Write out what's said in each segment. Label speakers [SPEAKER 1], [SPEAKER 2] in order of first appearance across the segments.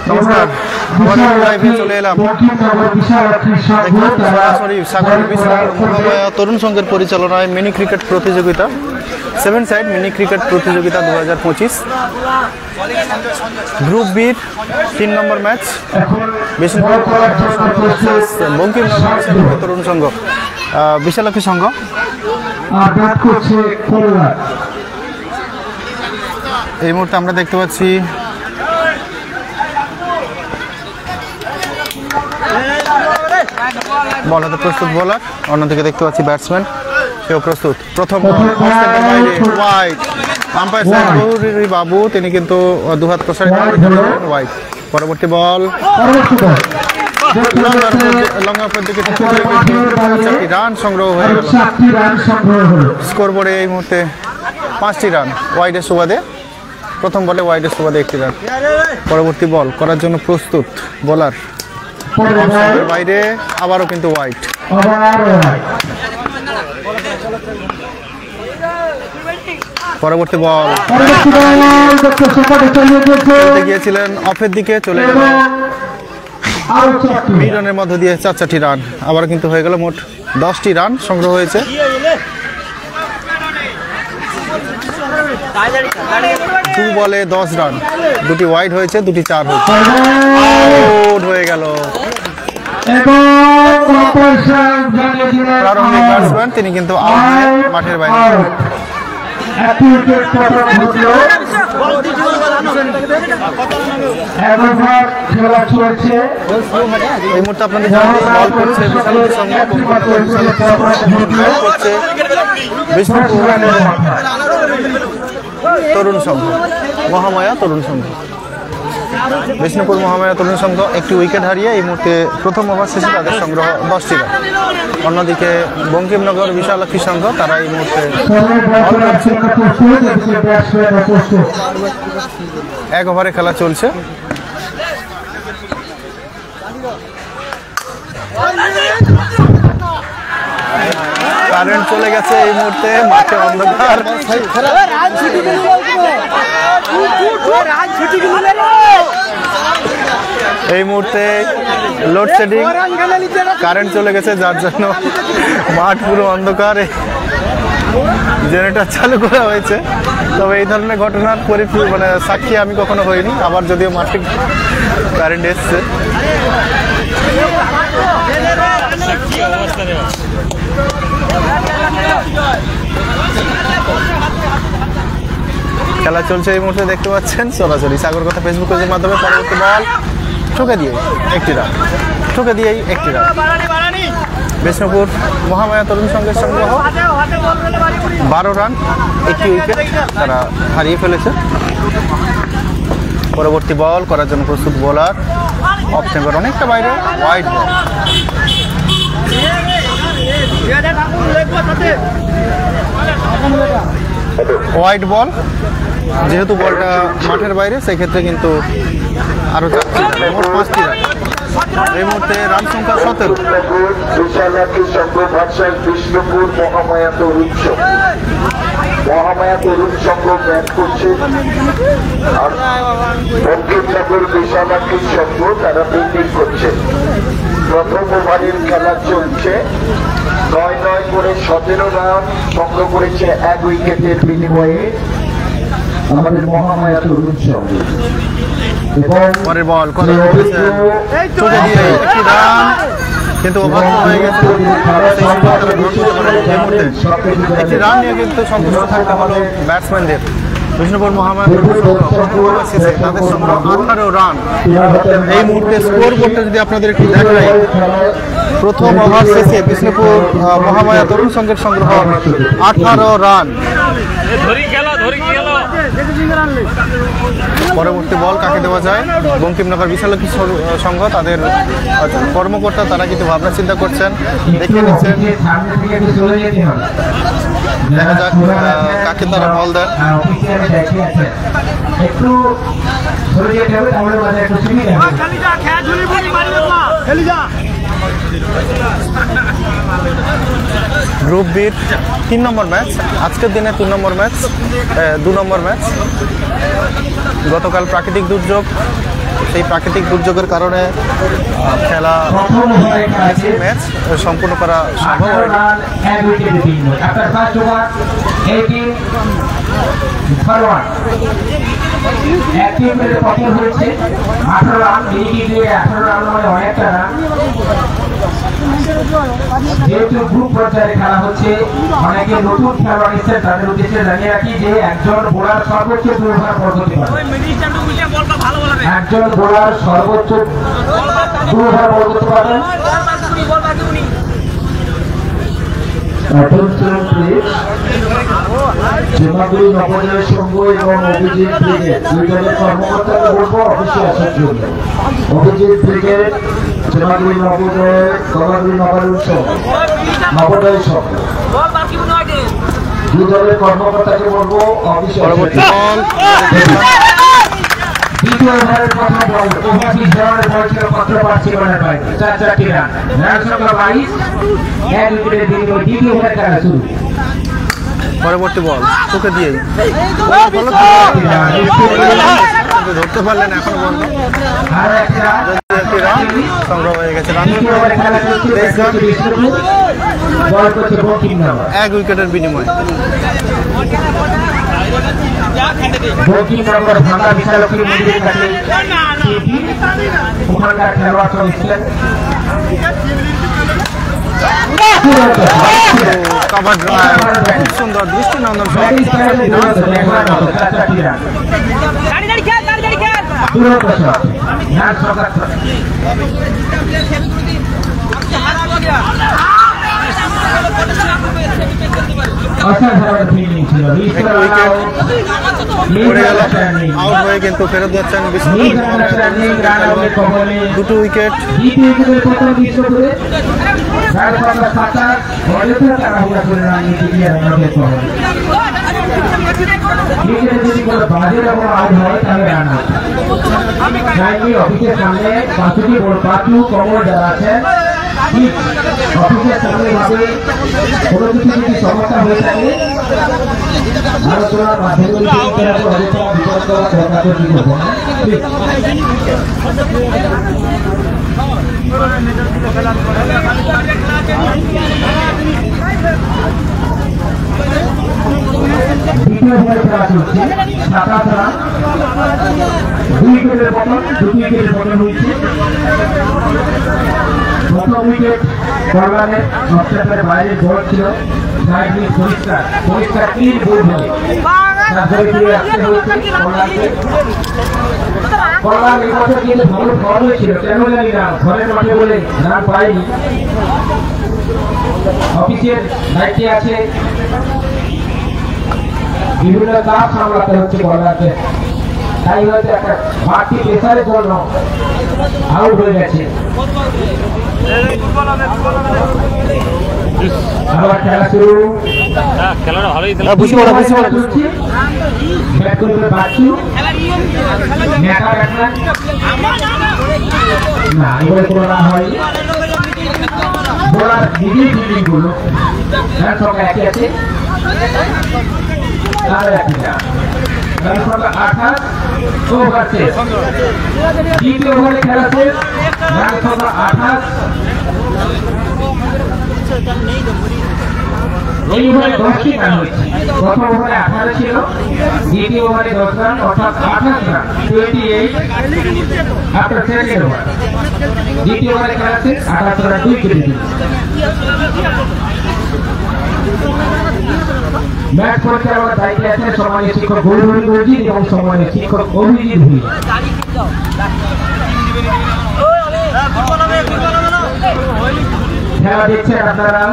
[SPEAKER 1] নমস্কার, লাইভে চলে এলাম। সরাসরি সাগর মহামায়া তরুণ সংঘের পরিচালনায় মিনি ক্রিকেট প্রতিযোগিতা, 7 সাইড মিনি ক্রিকেট প্রতিযোগিতা 2025 গ্রুপ বির 3 নম্বর ম্যাচ বঙ্কিম তরুণ সংঘ বিশালাক্ষী সংঘ। এই মুহূর্তে আমরা দেখতে পাচ্ছি বল হাতে প্রস্তুত বোলার, অন্যদিকে দেখতে পাচ্ছি ব্যাটসম্যান, সেও প্রস্তুত। প্রথম ওয়াইড, আম্পায়ার সাহেব বাবু তিনি কিন্তু দুহাত প্রসারিত ওয়াইড। পরবর্তী বল রান সংগ্রহ হয়ে গেল। স্কোর বোর্ডে এই মুহূর্তে 5টি রান ওয়াইডের সুবাদে, প্রথম বলে ওয়াইডের সুবাদে 1টি রান। পরবর্তী বল করার জন্য প্রস্তুত বোলার, বাইরে আবারও কিন্তু ওয়াইড। পরবর্তী বল গিয়েছিলেন অফের দিকে, চলে গেল রানের মধ্য দিয়ে 4টি রান। আবার কিন্তু হয়ে গেল মোট 10টি রান সংগ্রহ হয়েছে। দু বলে 10 রান, 2টি ওয়াইড হয়েছে, 2টি 4 হয়েছে। আউট হয়ে গেল প্রারম্ভিক ব্যাটসম্যান, তিনি কিন্তু মাঠের বাইরে। এই মুহূর্তে আপনাদের বল করছে তরুণ সংঘ মহামায়া তরুণ সংঘ। বিষ্ণুপুর মহামায়া তরুণ সংঘ একটি উইকেট হারিয়ে এই মুহূর্তে প্রথম ওভার শেষে তাদের সংগ্রহ 10টি রান। অন্যদিকে বঙ্কিমনগর বিশালাক্ষী সংঘ তারা এই মুহূর্তে 1 ওভারে খেলা চলছে। কারেন্ট চলে গেছে এই মুহূর্তে, মাঠে অন্ধকার। এই মুহূর্তে লোডশেডিং, কারেন্ট চলে গেছে, যার জন্য মাঠ পুরো অন্ধকার। জেনারেটর চালু করা হয়েছে, তবে এই ধরনের ঘটনার সাক্ষী আমি কখনো হইনি। আবার যদিও মাঠে কারেন্ট এসছে। খেলা চলছে এই মুহূর্তে দেখতে পাচ্ছেন সরাসরি সাগর কথা ফেসবুক পেজের মাধ্যমে। পরবর্তী বল ঠুকে দিয়ে 1টি রান, ঠুকে দিয়েই 1টি রান। বিষ্ণুপুর মহামায়া তরুণ সংঘের সংগ্রহ 12 রান, 1টি উইকেট তারা হারিয়ে ফেলেছে। পরবর্তী বল করার জন্য প্রস্তুত বোলার, অফ স্টেম্পার অনেকটা বাইরে, ওয়াইড বল। ওয়াইড বল, যেহেতু বলটা মাঠের বাইরে সেক্ষেত্রে কিন্তু আরো 5টি রান। এই মুহূর্তে রান সংখ্যা 17।
[SPEAKER 2] বিষ্ণুপুর মহামায়া তরুণ সংঘ, মহামায়া তরুণ সংঘ ব্যাট করছে, আর বঙ্কিমনগর বিশালাক্ষী সংঘ তারা ফিল্ডিং করছে। প্রথম ওভারের খেলা চলছে। 9 করে 17 রান সংগ্রহ করেছে 1 উইকেটের বিনিময়ে আমাদের মহামায়া তরুণ সংঘ।
[SPEAKER 1] কিন্তু ওভার হয়ে গেছে, একটি রান নিয়ে কিন্তু সন্তুষ্ট থাকতে হলো ব্যাটসম্যানদের। বিষ্ণুপুর মহামায়া তাদের সংগ্রহ 18 রান। এই মুহূর্তে স্কোর বোর্ডটা যদি আপনাদের একটু দেখাই, প্রথম ওভার শেষে বিষ্ণুপুর মহামায়া তরুণ সংঘের সংগ্রহ 18 রান। পরবর্তী বল কাকে দেওয়া যায়? বঙ্কিমনগর বিশালাক্ষী সংঘ তাদের কর্মকর্তা তারা কিন্তু ভাবনা চিন্তা করছেন, দেখে নিচ্ছেন। দেখা যাক কাকে তারা বল দেন। গ্রুপ বির 3 নম্বর ম্যাচ, আজকের দিনে 2 নম্বর ম্যাচ। গতকাল প্রাকৃতিক দুর্যোগ, সেই প্রাকৃতিক দুর্যোগের কারণে খেলা ম্যাচ সম্পূর্ণ করা সম্ভব হয়নি।
[SPEAKER 3] যেহেতু গ্রুপ পর্যায়ে খেলা হচ্ছে, অনেকে নতুন খেলোয়াড় এসেছে, তাদের উদ্দেশ্যে জানিয়ে রাখি যে একজন বোলার সর্বোচ্চ 2 ওভার বল করতে পারে। একজন বোলার সর্বোচ্চ 2 ওভার বল করতে পারেন। জেমাগুড়ি নবোদয় সংঘ এবং অভিজিৎ ব্রিগেড দুই দলের কর্মকর্তাকে বলবো অফিসে আসার জন্য। অভিজিৎ ব্রিগেড, জেমাগুড়ি নবোদয়, গঙ্গাগুড়ি নবোদয় সংঘ দুই দলের কর্মকর্তাকে বলবো অফিসে আসার জন্য। দ্বিতীয় ওভারের প্রথম বল, ওভারপিচ ধরনের বল ছিল পত্রপাড় বাইরে, 4-4টি রান, রান সংখ্যা 22, 1 উইকেটের বিনিময়ে দ্বিতীয় ওভারের খেলা শুরু।
[SPEAKER 1] পরবর্তী বল তোকে দিয়ে ধরতে পারলেন, এখন বন্ধ। সংগ্রহ হয়ে গেছে, 1 উইকেটের বিনিময়ে।
[SPEAKER 3] ভাঙা বিশালক্ষী মন্দিরের কাছে ওখানকার খেলোয়াড় চলেছিলেন।
[SPEAKER 1] খুব সুন্দর দৃষ্টিনন্দন
[SPEAKER 3] অসাধারণ ফিল্ডিং ছিল।
[SPEAKER 1] আউট হয়ে কিন্তু ফেরত যাচ্ছেন দুটো উইকেট।
[SPEAKER 3] অফিসের সামনে 5টি পাঁচু কমল যারা আছেন, অফিসের সামনে ভাবে কোনো কিছু যদি সমস্যা হয়ে থাকে আলোচনার মাধ্যমে বিচার করা দরকার কি করবো না। দ্বিতীয় ওভারে খেলা চলছে, 27 রান, 2 উইকেটের পতন, 2 উইকেটের পতন হয়েছে। প্রথম উইকেট কল্যাণের অফসাইডের বাইরে বল ছিল, পরিষ্কার ক্লিন বল হয়ে ধরে ফিরে আসতে হয়েছে কল্যাণকে। কল্যাণ এই বছর কিন্তু ভালো ফল হয়েছিল, কেন জানি না ঘরের মাঠে বলে রান পায়নি। অফিসের দায়িত্বে আছে, বিভিন্ন কাজ সামলাতে হচ্ছে কল্যাণকে, তাই হয়তো একটা বাড়তি প্রেসারের জন্য আউট হয়ে গেছে। আবার খেলা শুরু,
[SPEAKER 4] খেলাটা ভালোই
[SPEAKER 3] ব্যাট করবে বাচ্চু না, এবারে কোনো রান হয়নি। বোলার নিজেই ফিল্ডিং করলো, রান সংখ্যা 1 আছে, আর 1 রান, রান সংখ্যা 28। ওভার শেষ, দ্বিতীয় ওভারে খেলা শেষ, রান সংখ্যা 28। এই ওভারে 10টি রান হয়েছে, প্রথম ওভারে 18 ছিল, দ্বিতীয় ওভারে 10 রান, অর্থাৎ 28 রান, 28 আফটার সেকেন্ড ওভার। দ্বিতীয় ওভারে খেলা শেষ, 28 রান, 2 উইকেট। ম্যাচ পরিচালনার দায়িত্বে আছেন সম্মানীয় শিক্ষক গৌরী গর্জিৎ এবং সম্মানীয় শিক্ষক অভিজিৎ ভূঁইয়া। খেলা দেখছেন আপনারা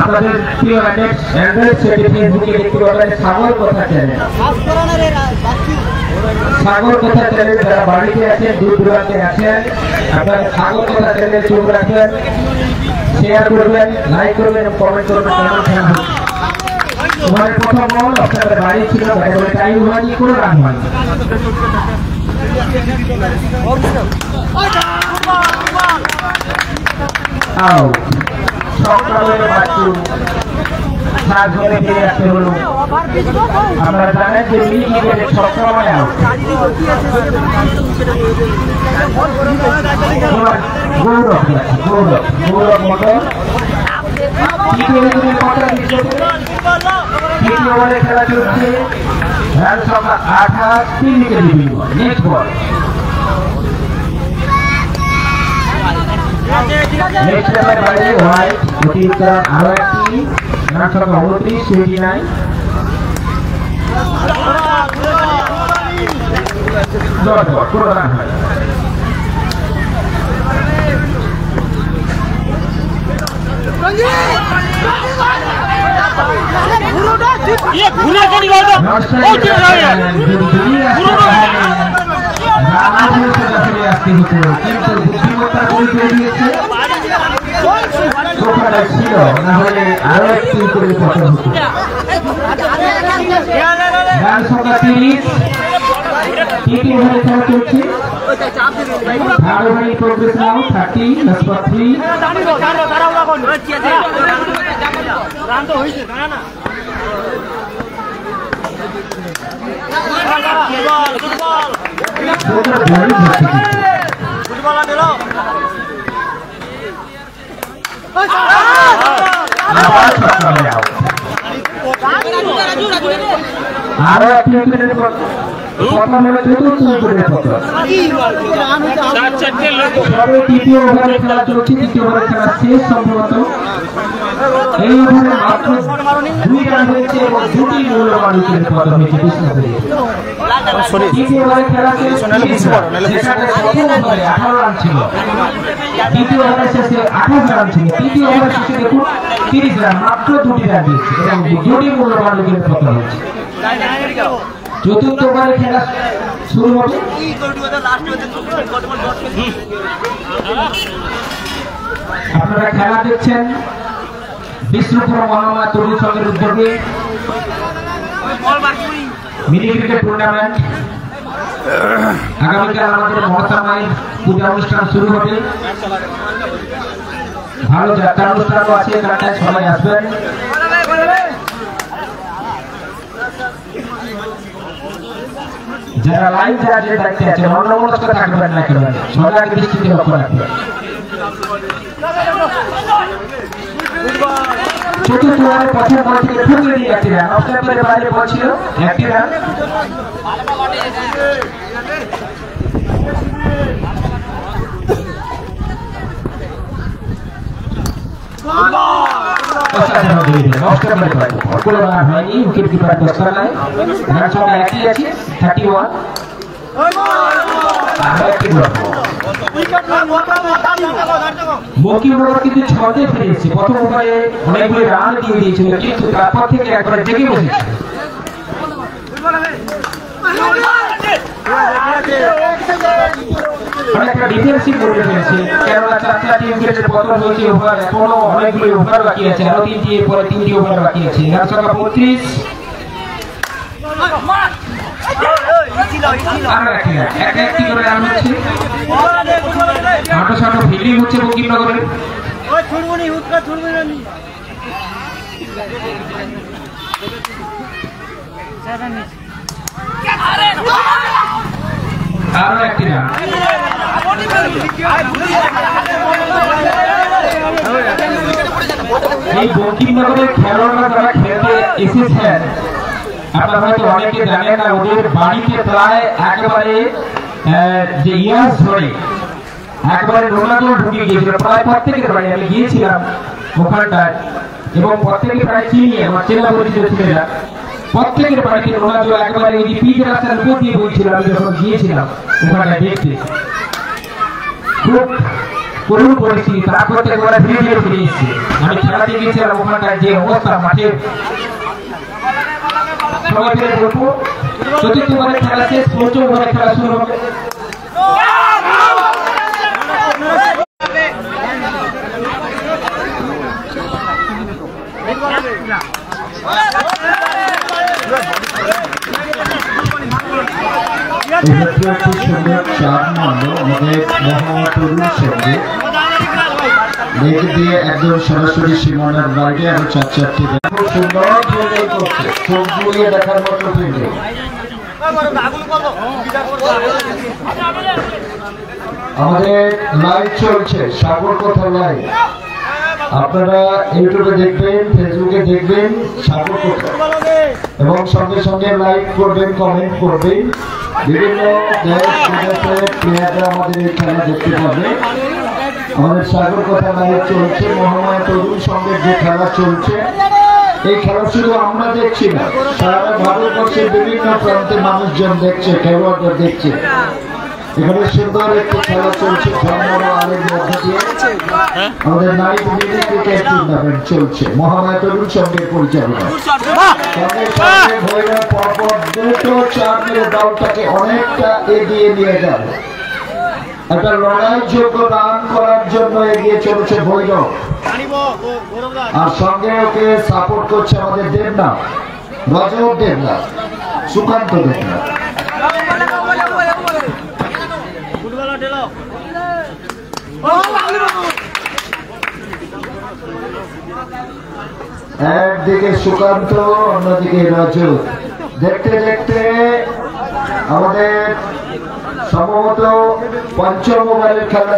[SPEAKER 3] আপনাদের প্রিয় অ্যান্ড্রয়েড সেটে ফেসবুকে দেখতে পাবেন সাগর কথা চ্যানেল। সাগর কথা চ্যানেল যারা বাড়িতে আছেন, দূর দূরান্তে আছেন, আপনারা সাগর কথা চ্যানেল চোখ রাখবেন, শেয়ার করবেন, লাইক করবেন এবং কমেন্ট করবেন কেমন খেলা হচ্ছে। ওভারের প্রথম বল আপনাদের বাড়ি ছিল, টাইম হয়নি, কোনো রান হয়নি। আউট সংক্রমণের বাচ্চু সাত ধরে ফিরে আসতে হলো আপনারা জানেন যে মিনি ক্রিকেটের সবসময় আউট গৌরব গৌরব মোটর তৃতীয় ওভারে খেলা চলছে রান সংখ্যা 28 3 উইকেট বিনিময় নেক্সট বল নেক্সট ওভার বাইরে হোয়াইট অতিরিক্ত আরো একটি রান সংখ্যা 29 29 ডট বল পুরো রান হয়
[SPEAKER 4] ये घूरा का निकाल दो ओ क्या है
[SPEAKER 3] কিন্তু বুদ্ধিমত্তা গোল করে দিয়েছে ওখানে ছিল না হলে আরো একটু করে পতন হতো রান সংখ্যা 30 তৃতীয় ওভারে খেলা চলছে ধারাবাহিক প্রোগ্রেস নাও 30 +3
[SPEAKER 4] রান তো হইছে দাঁড়া না ফুটবল দিলো
[SPEAKER 3] আরো একটি উইকেটের পতন হলো চতুর্থ উইকেটের পতন তবে তৃতীয় ওভারে খেলা চলছে তৃতীয় ওভারে খেলা শেষ সম্ভবত এই ওভারে মাত্র 2 রান হয়েছে এবং 2টি মূল্যবান উইকেটের পতন হয়েছে তৃতীয় ওভারে খেলা শেষ যেখানে প্রথম ওভারে 18 রান ছিল দ্বিতীয় ওভারে শেষে 28 রান ছিল তৃতীয় ওভারে শেষে দেখুন 30 রান মাত্র 2টি রান দিয়েছে এবং 2টি মূল্যবান উইকেটের পতন হয়েছে চতুর্থ ওভারে খেলা শুরু হবে আপনারা খেলা দেখছেন বিষ্ণুপুর মহামায়া তরুণ সংঘের উদ্যোগে মিনি ক্রিকেট টুর্নামেন্ট আগামীকাল আমাদের মহামায়ের পূজা অনুষ্ঠান শুরু হবে ভালো যাত্রা অনুষ্ঠানও আছে এখানটায় সবাই আসবেন যারা লাইভ জাজের দায়িত্বে আছেন অন্যমনস্ক থাকবেন না কেন সজাগ দৃষ্টিতে লক্ষ্য রাখবেন চতুর্থ ওভারে প্রথম বল থেকে ঠুকরে দিয়ে একটি রান অফ স্টাম্পের বাইরে বল ছিল একটি রান হয়নি উইকেট কিপার দোস্তার নাই রান সংখ্যা একই আছে 31 মকিমনগর কিন্তু 6-তে ফিরেছে প্রথম ওভারে অনেকগুলো রান দিয়ে দিয়েছিল কিন্তু তারপর থেকে একবার জেগে বসেছে অনেকটা ডিফেন্সিভ করে ফেলেছে কেননা 4টি উইকেটের পতন হয়েছে ওভার এখনো অনেকগুলো ওভার বাকি আছে আরো 3টি পরে 3টি ওভার বাকি আছে রান সংখ্যা 32 একটি করে রান হচ্ছে আটো সাটো ফিল্ডিং হচ্ছে বঙ্কিমনগরের আরো একটি রান এই বঙ্কিমনগরের খেলোয়াড়রা যারা খেলতে এসেছেন আপনারা হয়তো অনেকে জানেন না ওদের বাড়িতে প্রায় একেবারে যে ইয়াস ধরে একবারে রোনাল্ডো ঢুকে গিয়েছিল প্রায় প্রত্যেকের বাড়ি আমি গিয়েছিলাম ওখানটায় এবং প্রত্যেকে প্রায় চিনি আমার চেনা পরিচিত ছেলেরা প্রত্যেকের বাড়িতে রোনাল্ডো একবারে ওই পিচ রাস্তার উপর দিয়ে বলছিল আমি যখন গিয়েছিলাম ওখানটায় দেখতে খুব করুণ পরিস্থিতি তারপর থেকে ওরা ধীরে ধীরে ফিরে এসেছে আমি খেলা দিয়ে গিয়েছিলাম ওখানটায় যে অবস্থা মাঠের সবাই ফিরে বলবো চতুর্থ ওভারে খেলা শেষ পঞ্চম ওভারে খেলা শুরু হবে একটি সুন্দর 4 নম্বর আমাদের মহামাতরুর সঙ্গে লেগ দিয়ে একদম সরাসরি সীমানার বাইরে আরো 4-4টি খুব সুন্দর ফিল্ডিং করছে, চোখ বুলিয়ে দেখার মতো ফিল্ডিং। আমাদের লাইভ চলছে, সাগর কথা লাইভ, আপনারা ইউটিউবে দেখবেন, ফেসবুকে দেখবেন সাগর কথা, এবং সঙ্গে সঙ্গে লাইক করবেন, কমেন্ট করবেন। বিভিন্ন দেশ বিদেশের প্লেয়াররা আমাদের এই খেলা দেখতে পাবে। আমাদের সাগর কথা লাইভ চলছে, মহামায়া তরুণ সঙ্গে যে খেলা চলছে, এই খেলা শুধু আমরা দেখছি না, সারা ভারতবর্ষের বিভিন্ন প্রান্তে মানুষজন দেখছে, খেলোয়াড়রা দেখছে। এখানে সুন্দর একটি খেলা চলছে ধর্মর আলের মধ্যে দিয়ে। আমাদের নাইট মিনি ক্রিকেট টুর্নামেন্ট চলছে মহামায়া তরুণ সঙ্গে পরিচালনা। পরপর দুটো 4 মেরে দলটাকে অনেকটা এগিয়ে নিয়ে যাবে। একটা লড়াইযোগ্য রান করার জন্য এগিয়ে চলছে ভৈরব, আর সঙ্গে ওকে সাপোর্ট করছে আমাদের দেবনাথ, রজব দেবনাথ, সুকান্ত দেবনাথ। একদিকে সুকান্ত, অন্যদিকে রজত। দেখতে দেখতে আমাদের সম্ভবত 5ম ওভারের খেলা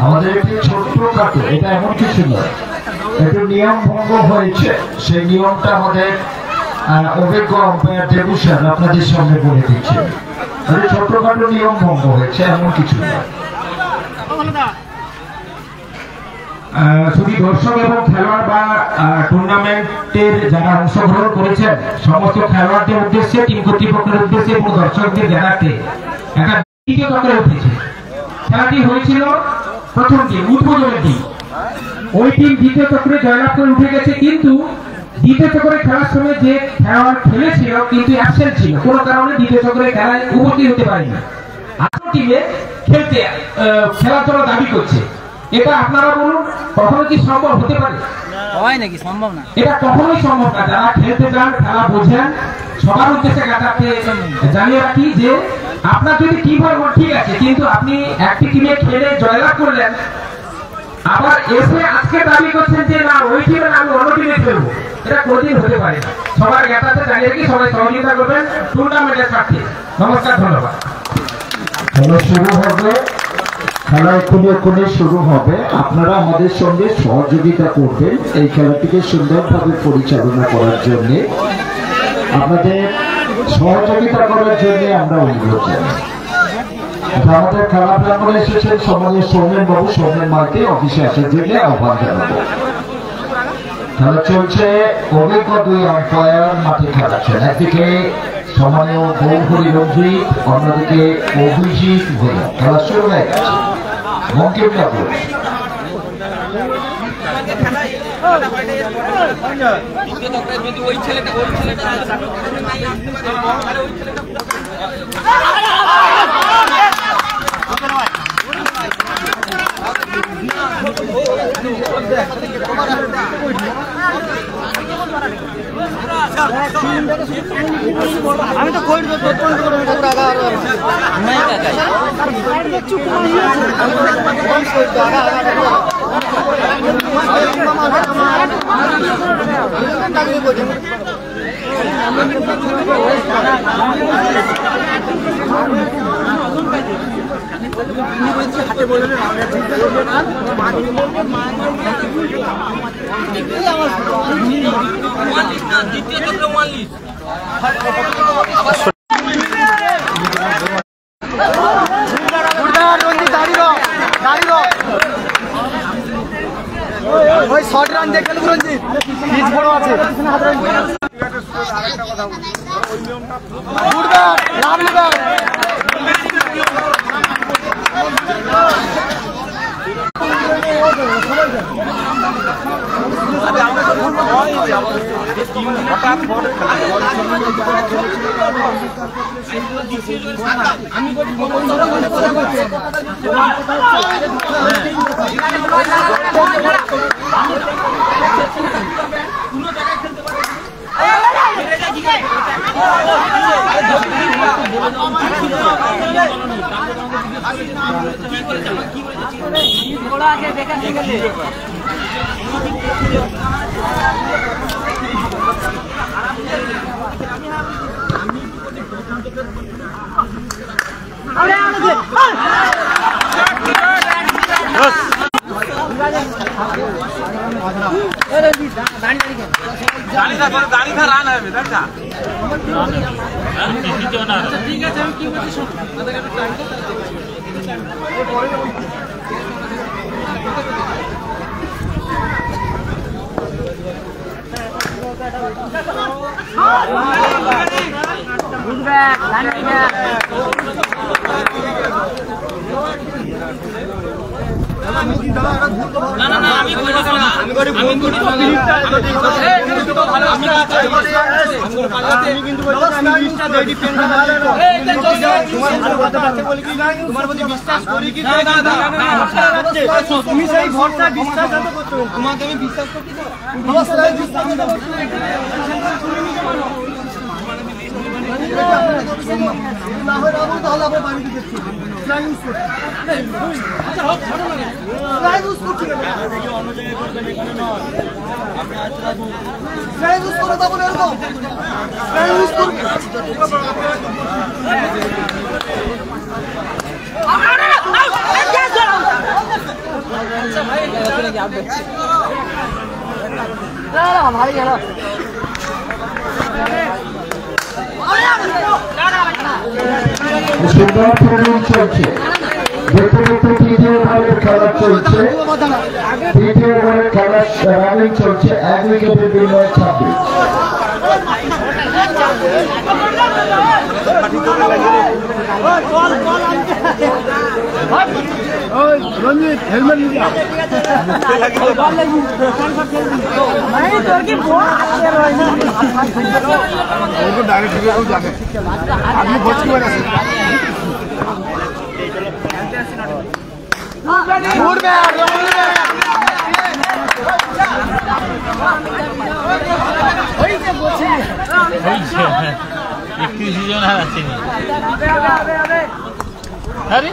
[SPEAKER 3] আমাদের একটি ছোট্ট খাটো, এটা এমন কিছু নয়, একটু নিয়ম ভঙ্গ হয়েছে, সেই নিয়মটা আমাদের অভিজ্ঞ আম্পায়ার দেবু স্যার আপনাদের সামনে বলে দিচ্ছে। ছোটখাটো নিয়ম ভঙ্গ হয়েছে, এমন কিছু নয়। শুধু দর্শক এবং খেলোয়াড় বা টুর্নামেন্টের যারা অংশগ্রহণ করেছেন সমস্ত খেলোয়াড়দের উদ্দেশ্যে, টিম কর্তৃপক্ষের উদ্দেশ্যে এবং দর্শকদের জানাতে একটা দ্বিতীয় চক্রে উঠেছে। খেলাটি হয়েছিল প্রথম দিন, উদ্বোধনের দিন। ওই টিম দ্বিতীয় চক্রে জয়লাভ করে উঠে গেছে, কিন্তু দ্বিতীয় চক্রে খেলার সময় যে খেলোয়াড় খেলেছিল কিন্তু অ্যাবসেন্ট ছিল, কোনো কারণে দ্বিতীয় চক্রে খেলায় উপস্থিত হতে পারেনি। আসল টিমে খেলার জন্য দাবি করছে। এটা আপনারা বলুন, কখনো কি সম্ভব হতে পারে?
[SPEAKER 4] হয় নাকি? সম্ভব না,
[SPEAKER 3] এটা কখনোই সম্ভব না। যারা খেলতে চান, খেলা বোঝেন, সবার উদ্দেশ্যে জানিয়ে রাখি যে আপনার যদি টিম হয় ঠিক আছে, কিন্তু আপনি একটি টিমে খেলে জয়লাভ করলেন, আবার এসে আজকে দাবি করছেন যে না ওই টিমে আমি অন্য টিমে খেলবো, এটা কোনদিন হতে পারে না। সবার জ্ঞাতাতে জানিয়ে রাখি, সবাই সহযোগিতা করবেন টুর্নামেন্টের স্বার্থে। নমস্কার, ধন্যবাদ। খেলা শুরু হবে, খেলা এক্ষুনি শুরু হবে। আপনারা আমাদের সঙ্গে সহযোগিতা করবেন এই খেলাটিকে সুন্দরভাবে পরিচালনা করার জন্য। আপনাদের সহযোগিতা করার জন্য আমরা অনুরোধ জানাই। আমাদের খেলা প্রাঙ্গণে এসেছেন সম্মানীয় সৌমেন বাবু, সৌমেন মাকে অফিসে আসার জন্য আহ্বান জানাবো। খেলা চলছে, অভিজ্ঞ 2 আম্পায়ার মাঠে খেলাচ্ছেন। একদিকে সম্মানীয় গৌহরি রঞ্জিত, অন্যদিকে অভিজিৎ ভূঁইয়া। খেলা শুরু হয়ে গেছে। বঙ্কিম ঠাকুর ওই ছেলেটা
[SPEAKER 1] আমি তো কই হাতে বললেন দ্বিতীয় শর্ট রান দিয়ে খেলুন রঞ্জিত, পিচ বড় আছে।
[SPEAKER 5] তুমি সেই ভরসা বিশ্বাস তোমাকে আমি বিশ্বাস করছি
[SPEAKER 3] हमारी गया সুন্দর ট্রেনিং চলছে, দেখতে দেখতে তৃতীয় ওভারের খেলা চলছে, তৃতীয় ওভারের খেলা রানিং চলছে, 1 উইকেটের বিনিময়ে 26।
[SPEAKER 5] রঞ্জিত হেলমেট নিয়ে ডাইরেক্ট যাবে আপনি বসতে পারেন
[SPEAKER 4] আরে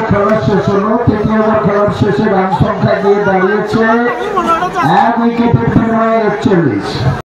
[SPEAKER 3] খেলার শেষ হলো, তৃতীয় ওভার খেলার শেষে রান সংখ্যা দিয়ে দাঁড়িয়েছে 1 উইকেটের বিনিময়ে 41।